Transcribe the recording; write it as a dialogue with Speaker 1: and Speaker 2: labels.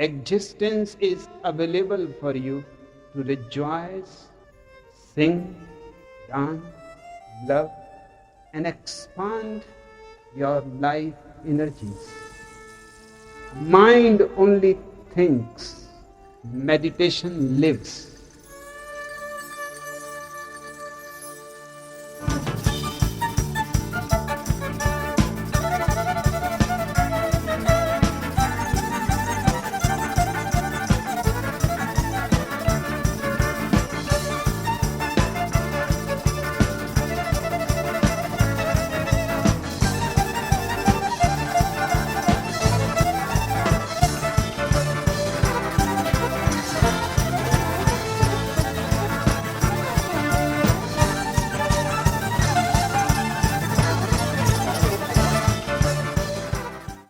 Speaker 1: existence is available for you to rejoice, sing, dance, love, and expand your life energies. Mind only thinks, meditation lives.